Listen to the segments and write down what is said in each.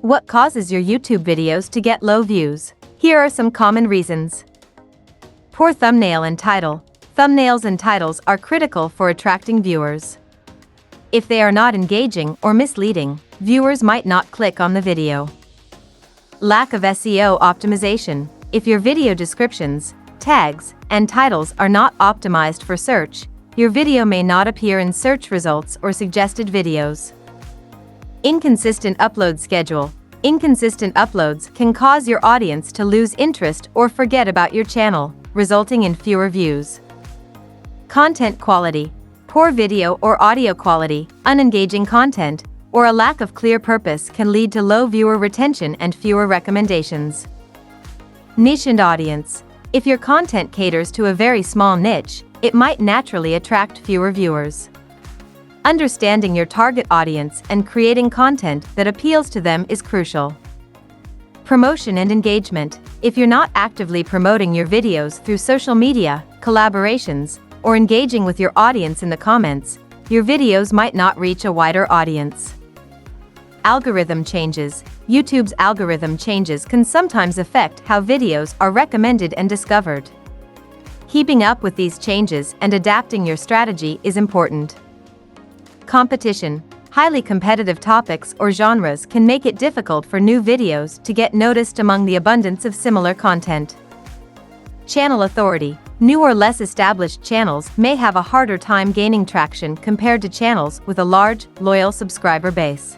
What causes your YouTube videos to get low views? Here are some common reasons. Poor thumbnail and title. Thumbnails and titles are critical for attracting viewers. If they are not engaging or misleading, viewers might not click on the video. Lack of SEO optimization. If your video descriptions, tags, and titles are not optimized for search, your video may not appear in search results or suggested videos. Inconsistent upload schedule. Inconsistent uploads can cause your audience to lose interest or forget about your channel, resulting in fewer views. Content quality. Poor video or audio quality, unengaging content, or a lack of clear purpose can lead to low viewer retention and fewer recommendations. Niche and audience. If your content caters to a very small niche, it might naturally attract fewer viewers. Understanding your target audience and creating content that appeals to them is crucial. Promotion and engagement. If you're not actively promoting your videos through social media, collaborations, or engaging with your audience in the comments, your videos might not reach a wider audience. Algorithm changes. YouTube's algorithm changes can sometimes affect how videos are recommended and discovered. Keeping up with these changes and adapting your strategy is important. Competition. Highly competitive topics or genres can make it difficult for new videos to get noticed among the abundance of similar content. Channel authority. New or less established channels may have a harder time gaining traction compared to channels with a large, loyal subscriber base.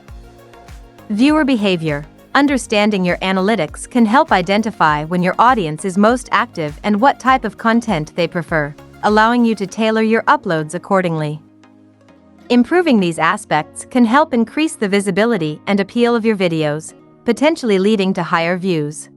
Viewer behavior. Understanding your analytics can help identify when your audience is most active and what type of content they prefer, allowing you to tailor your uploads accordingly. Improving these aspects can help increase the visibility and appeal of your videos, potentially leading to higher views.